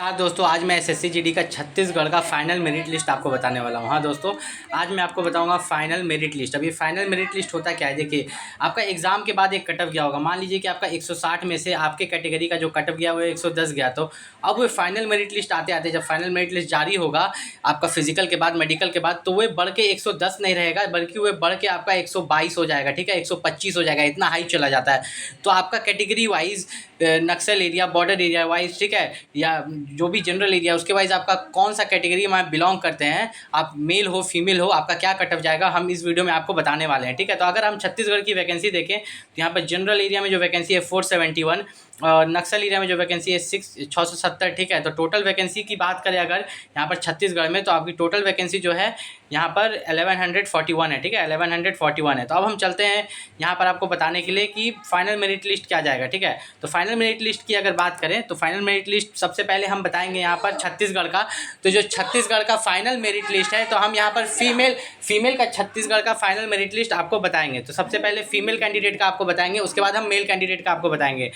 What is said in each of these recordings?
हाँ दोस्तों, आज मैं एसएससी जीडी का छत्तीसगढ़ का फाइनल मेरिट लिस्ट आपको बताने वाला हूँ। हाँ दोस्तों, आज मैं आपको बताऊंगा फाइनल मेरिट लिस्ट। अब ये फाइनल मेरिट लिस्ट होता क्या है, देखिए आपका एग्जाम के बाद एक कट ऑफ गया होगा। मान लीजिए कि आपका 160 में से आपके कैटेगरी का जो कट ऑफ गया वो 110 गया। तो अब वो फाइनल मेरिट लिस्ट आते आते जब फाइनल मेरिट लिस्ट जारी होगा आपका फिजिकल के बाद, मेडिकल के बाद, तो वो बढ़ के 110 नहीं रहेगा, बल्कि वो बढ़ के आपका 122 हो जाएगा। ठीक है, 125 हो जाएगा, इतना हाई चला जाता है। तो आपका कैटेगरी वाइज नक्सल एरिया, बॉर्डर एरिया वाइज, ठीक है, या जो भी जनरल एरिया उसके वाइज आपका कौन सा कैटेगरी में आप बिलोंग करते हैं, आप मेल हो फीमेल हो, आपका क्या कट ऑफ जाएगा, हम इस वीडियो में आपको बताने वाले हैं। ठीक है, तो अगर हम छत्तीसगढ़ की वैकेंसी देखें तो यहाँ पर जनरल एरिया में जो वैकेंसी है 471 और नक्सल एरिया में जो वैकेंसी है 670। ठीक है, तो टोटल वैकेंसी की बात करें अगर यहाँ पर छत्तीसगढ़ में, तो आपकी टोटल वैकेंसी जो है यहाँ पर 1141 है। ठीक है, 1141 है। तो अब हम चलते हैं यहाँ पर आपको बताने के लिए कि फाइनल मेरिट लिस्ट क्या जाएगा। ठीक है, तो फाइनल मेरिट लिस्ट की अगर बात करें तो फाइनल मेरिट लिस्ट सबसे पहले हम बताएंगे यहाँ पर छत्तीसगढ़ का। तो जो छत्तीसगढ़ का फाइनल मेरिट लिस्ट है, तो हम यहाँ पर फीमेल का छत्तीसगढ़ का फाइनल मेरिट लिस्ट आपको बताएंगे। तो सबसे पहले फीमेल कैंडिडेट का आपको बताएंगे, उसके बाद हम मेल कैंडिडेट का आपको बताएंगे।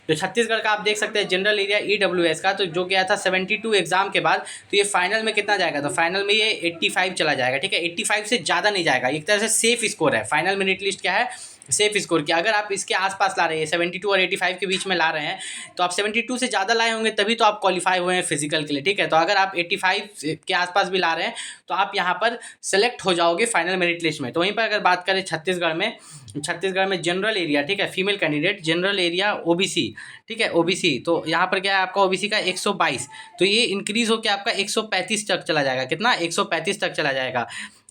तो छत्तीसगढ़ का आप देख सकते हैं जनरल एरिया ईडब्ल्यूएस का, तो जो गया था 72 एग्जाम के बाद, तो ये फाइनल में कितना जाएगा, तो फाइनल में ये 85 चला जाएगा। ठीक है, 85 से ज़्यादा नहीं जाएगा, एक तरह से सेफ स्कोर है। फाइनल मेरिट लिस्ट क्या है, सेफ स्कोर की। अगर आप इसके आसपास ला रहे हैं 72 और 85 के बीच में ला रहे हैं, तो आप 72 से ज़्यादा लाए होंगे तभी तो आप क्वालिफाई हुए हैं फिजिकल के लिए। ठीक है, तो अगर आप 85 के आसपास भी ला रहे हैं तो आप यहाँ पर सेलेक्ट हो जाओगे फाइनल मेरिट लिस्ट में। तो वहीं पर अगर बात करें छत्तीसगढ़ में जनरल एरिया, ठीक है, female candidate general area OBC, ठीक है, ओबीसी, तो यहाँ पर क्या है आपका ओबीसी का 122, तो ये इंक्रीज होकर आपका 135 तक चला जाएगा। कितना, 135 तक चला जाएगा।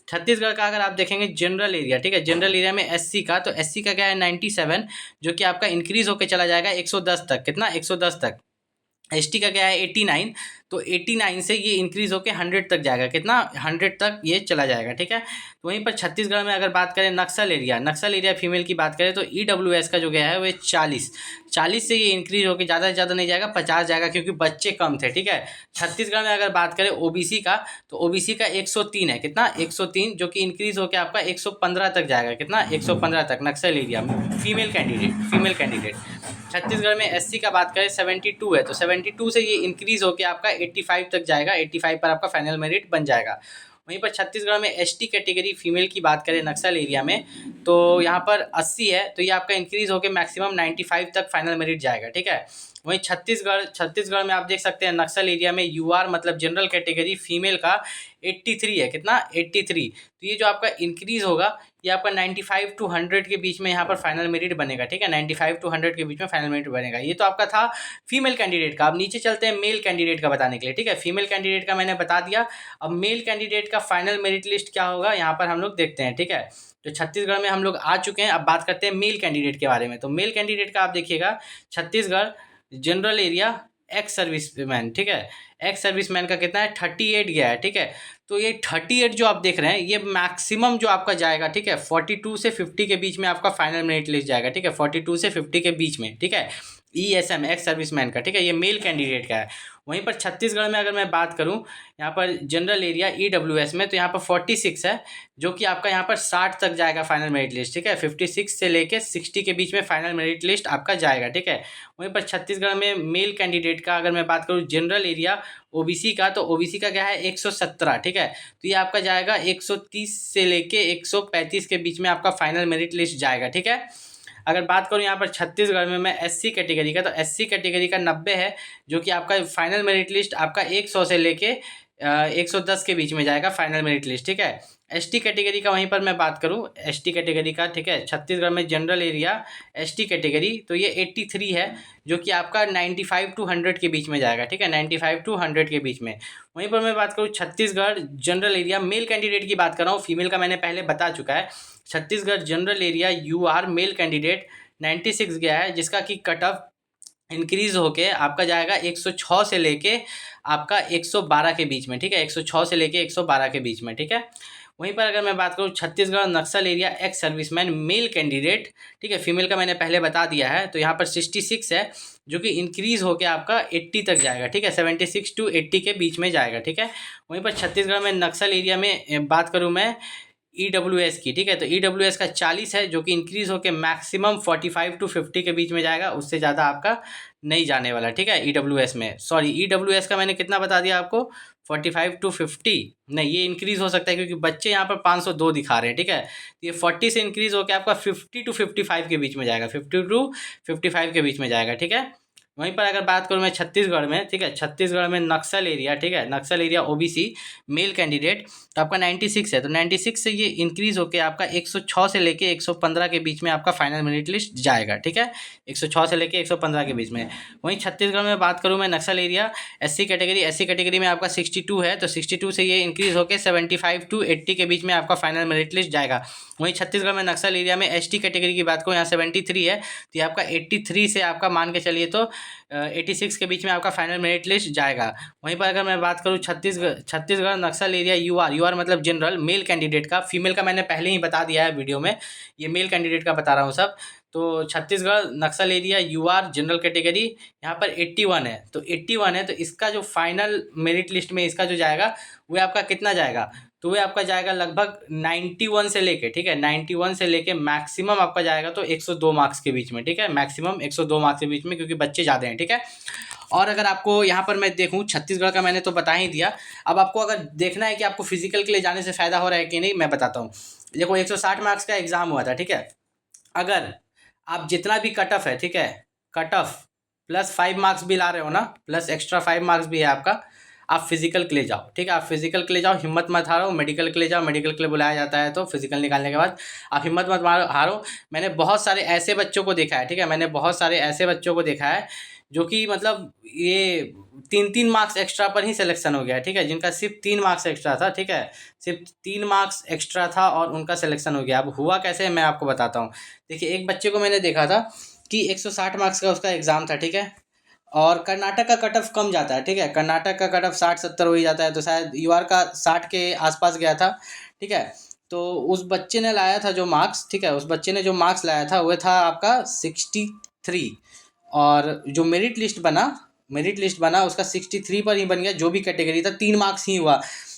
छत्तीसगढ़ का अगर आप देखेंगे जनरल एरिया, ठीक है, जनरल एरिया में एससी का, तो एससी का क्या है 97, जो कि आपका इंक्रीज होकर चला जाएगा 110 तक। कितना, 110 तक। एसटी का क्या है 89, तो 89 से ये इंक्रीज होकर 100 तक जाएगा। कितना, 100 तक ये चला जाएगा। ठीक है, तो वहीं पर छत्तीसगढ़ में अगर बात करें नक्सल एरिया फीमेल की बात करें, तो ईडब्ल्यूएस का जो गया है वो 40 से ये इंक्रीज होकर ज़्यादा से ज़्यादा नहीं जाएगा, 50 जाएगा, क्योंकि बच्चे कम थे। ठीक है, छत्तीसगढ़ में अगर बात करें ओबीसी का, तो ओबीसी का 103 है। कितना, 103, जो कि इंक्रीज होकर आपका 115 तक जाएगा। कितना, 115 तक नक्सल एरिया में फीमेल कैंडिडेट। छत्तीसगढ़ में एससी का बात करें 72 है, तो 72 से ये इंक्रीज होकर आपका 85 तक जाएगा, 85 पर आपका फाइनल मेरिट बन जाएगा। वहीं पर छत्तीसगढ़ में एसटी कैटेगरी फीमेल की बात करें नक्सल एरिया में, तो यहाँ पर 80 है, तो ये आपका इंक्रीज होकर मैक्सिमम 95 तक फाइनल मेरिट जाएगा। ठीक है, वहीं छत्तीसगढ़ में आप देख सकते हैं नक्सल एरिया में यूआर मतलब जनरल कैटेगरी फीमेल का 83 है। कितना, 83, तो ये जो आपका इंक्रीज होगा ये आपका 95 टू 100 के बीच में यहाँ पर फाइनल मेरिट बनेगा। ठीक है, 95 टू 100 के बीच में फाइनल मेरिट बनेगा। ये तो आपका था फीमेल कैंडिडेट का। अब नीचे चलते हैं मेल कैंडिडेट का बताने के लिए। ठीक है, फीमेल कैंडिडेट का मैंने बता दिया। अब मेल कैंडिडेट का फाइनल मेरिट लिस्ट क्या होगा यहाँ पर हम लोग देखते हैं। ठीक है, तो छत्तीसगढ़ में हम लोग आ चुके हैं, अब बात करते हैं मेल कैंडिडेट के बारे में। तो मेल कैंडिडेट का आप देखिएगा Chhattisgarh general area ex serviceman, ठीक है, एक्स सर्विसमैन का कितना है 38 गया है। ठीक है, तो ये 38 जो आप देख रहे हैं ये मैक्सिमम जो आपका जाएगा। ठीक है, 42 से 50 के बीच में आपका फाइनल मेरिट लिस्ट जाएगा। ठीक है, 42 से 50 के बीच में। ठीक है, ईएसएम एक्स सर्विसमैन का। ठीक है, ये मेल कैंडिडेट का है। वहीं पर छत्तीसगढ़ में अगर मैं बात करूं यहाँ पर जनरल एरिया ईडब्ल्यूएस में, तो यहाँ पर 46 है, जो कि आपका यहाँ पर 60 तक जाएगा फाइनल मेरिट लिस्ट। ठीक है, 56 से लेके 60 के बीच में फाइनल मेरिट लिस्ट आपका जाएगा। ठीक है, वहीं पर छत्तीसगढ़ में मेल कैंडिडेट का अगर मैं बात करूँ जनरल एरिया ओबीसी का, तो ओबीसी का क्या है 117। ठीक है, तो ये आपका जाएगा 130 से लेके 135 के बीच में आपका फाइनल मेरिट लिस्ट जाएगा। ठीक है, अगर बात करूँ यहाँ पर छत्तीसगढ़ में मैं एससी कैटेगरी का, तो एससी कैटेगरी का 90 है, जो कि आपका फाइनल मेरिट लिस्ट आपका 100 से लेके 110 के बीच में जाएगा फाइनल मेरिट लिस्ट। ठीक है, एसटी कैटेगरी का वहीं पर मैं बात करूं एसटी कैटेगरी का, ठीक है, छत्तीसगढ़ में जनरल एरिया एसटी कैटेगरी, तो ये 83 है, जो कि आपका 95 टू 100 के बीच में जाएगा। ठीक है, 95 टू 100 के बीच में। वहीं पर मैं बात करूं Chhattisgarh general area male candidate की बात कर रहा हूँ, फीमेल का मैंने पहले बता चुका है। Chhattisgarh general area UR male candidate 96 गया है, जिसका कि कट ऑफ इंक्रीज होके आपका जाएगा 106 से लेके आपका 112 के बीच में। ठीक है, 106 से लेके 112 के बीच में। ठीक है, वहीं पर अगर मैं बात करूँ Chhattisgarh Naxal area ex serviceman male candidate, ठीक है, फीमेल का मैंने पहले बता दिया है, तो यहाँ पर 66 है, जो कि इंक्रीज होके आपका 80 तक जाएगा। ठीक है, 76 टू 80 के बीच में जाएगा। ठीक है, वहीं पर छत्तीसगढ़ में नक्सल एरिया में बात करूँ मैं ईडब्ल्यूएस की, ठीक है, तो ईडब्ल्यूएस का 40 है, जो कि इंक्रीज होकर मैक्सिमम 45 टू 50 के बीच में जाएगा, उससे ज़्यादा आपका नहीं जाने वाला, ठीक है। ईडब्ल्यूएस में, सॉरी ईडब्ल्यूएस का मैंने कितना बता दिया आपको, 45 टू 50, नहीं ये इंक्रीज़ हो सकता है क्योंकि बच्चे यहाँ पर 502 दिखा रहे हैं, ठीक है। तो ये 40 से इंक्रीज़ होकर आपका 50 टू 55 के बीच में जाएगा, 50 टू 55 के बीच में जाएगा, ठीक है। वहीं पर अगर बात करूँ मैं छत्तीसगढ़ में, ठीक है, छत्तीसगढ़ में नक्सल एरिया, ठीक है, नक्सल एरिया ओबीसी मेल कैंडिडेट, तो आपका 96 है, तो 96 से ये इंक्रीज़ होकर आपका 106 से लेके 115 के बीच में आपका फाइनल मेरिट लिस्ट जाएगा, ठीक है, 106 से लेके 115 के बीच में। वहीं छत्तीसगढ़ में बात करूँ मैं नक्सल एरिया एससी कैटेगरी में आपका 62 है, तो 62 से ये इंक्रीज़ होकर 75 टू 80 के बीच में आपका फाइनल मेरिट लिस्ट जाएगा। वहीं छत्तीसगढ़ में नक्सल एरिया में एसटी कैटेगरी की बात करूँ, यहाँ 73 है, तो ये आपका 83 से आपका मान के चलिए तो 86 के बीच में आपका फाइनल मेरिट लिस्ट जाएगा। वहीं पर अगर मैं बात करूँ छत्तीसगढ़ नक्सल एरिया यूआर मतलब जनरल मेल कैंडिडेट का, फीमेल का मैंने पहले ही बता दिया है वीडियो में, ये मेल कैंडिडेट का बता रहा हूँ सब। तो Chhattisgarh Naxal area यूआर general category यहाँ पर 81 है, तो 81 है, तो इसका जो फाइनल मेरिट लिस्ट में इसका जो जाएगा वो आपका कितना जाएगा, तो वो आपका जाएगा लगभग 91 से लेके, ठीक है, 91 से लेके मैक्सिमम आपका जाएगा तो 102 मार्क्स के बीच में, ठीक है, मैक्सिमम 102 मार्क्स के बीच में, क्योंकि बच्चे ज़्यादा हैं, ठीक है। और अगर आपको यहाँ पर मैं देखूँ छत्तीसगढ़ का मैंने तो बता ही दिया, अब आपको अगर देखना है कि आपको फिजिकल के लिए जाने से फ़ायदा हो रहा है कि नहीं, मैं बताता हूँ। देखो 160 मार्क्स का एग्ज़ाम हुआ था, ठीक है, अगर आप जितना भी कट ऑफ है, ठीक है, कट ऑफ प्लस 5 मार्क्स भी ला रहे हो ना, प्लस एक्स्ट्रा 5 मार्क्स भी है आपका, आप फिजिकल के लिए जाओ, ठीक है, आप फिजिकल के लिए जाओ, हिम्मत मत हारो, मेडिकल के लिए जाओ, मेडिकल के लिए बुलाया जाता है तो फिजिकल निकालने के बाद आप हिम्मत मत हारो। मैंने बहुत सारे ऐसे बच्चों को देखा है, ठीक है, मैंने बहुत सारे ऐसे बच्चों को देखा है जो कि मतलब ये 3-3 मार्क्स एक्स्ट्रा पर ही सिलेक्शन हो गया, ठीक है, जिनका सिर्फ 3 मार्क्स एक्स्ट्रा था, ठीक है, सिर्फ 3 मार्क्स एक्स्ट्रा था और उनका सिलेक्शन हो गया। अब हुआ कैसे मैं आपको बताता हूँ। देखिए एक बच्चे को मैंने देखा था कि 160 मार्क्स का उसका एग्ज़ाम था, ठीक है, और कर्नाटक का कट ऑफ कम जाता है, ठीक है, कर्नाटक का कट ऑफ 60-70 हो ही जाता है, तो शायद यूआर का 60 के आसपास गया था, ठीक है। तो उस बच्चे ने लाया था जो मार्क्स, ठीक है, उस बच्चे ने जो मार्क्स लाया था वह था आपका 63, और जो मेरिट लिस्ट बना उसका 63 पर ही बन गया, जो भी कैटेगरी था 3 मार्क्स ही हुआ,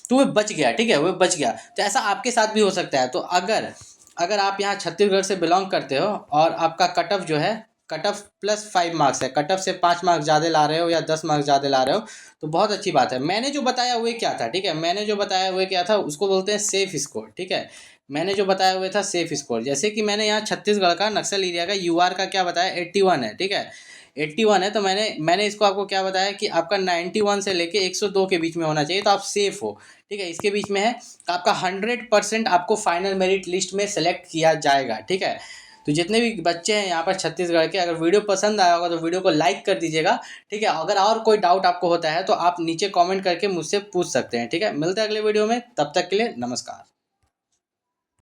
तो वह बच गया, ठीक है, वह बच गया। तो ऐसा आपके साथ भी हो सकता है। तो अगर आप यहाँ छत्तीसगढ़ से बिलोंग करते हो और आपका कट ऑफ जो है, कट ऑफ प्लस 5 मार्क्स है, कट ऑफ से 5 मार्क्स ज़्यादा ला रहे हो या 10 मार्क्स ज़्यादा ला रहे हो, तो बहुत अच्छी बात है। मैंने जो बताया वो क्या था, ठीक है, मैंने जो बताया वो क्या था, उसको बोलते हैं सेफ स्कोर, ठीक है, मैंने जो बताया हुआ था सेफ स्कोर। जैसे कि मैंने यहाँ छत्तीसगढ़ का नक्सल एरिया का यूआर का क्या बताया, 81 है, ठीक है, 81 है, तो मैंने इसको आपको क्या बताया कि आपका 91 से लेके 102 के बीच में होना चाहिए, तो आप सेफ हो, ठीक है, इसके बीच में है, तो आपका 100% आपको फाइनल मेरिट लिस्ट में सेलेक्ट किया जाएगा, ठीक है। तो जितने भी बच्चे हैं यहाँ पर छत्तीसगढ़ के, अगर वीडियो पसंद आया होगा तो वीडियो को लाइक कर दीजिएगा, ठीक है। अगर और कोई डाउट आपको होता है तो आप नीचे कमेंट करके मुझसे पूछ सकते हैं, ठीक है। मिलते हैं अगले वीडियो में, तब तक के लिए नमस्कार।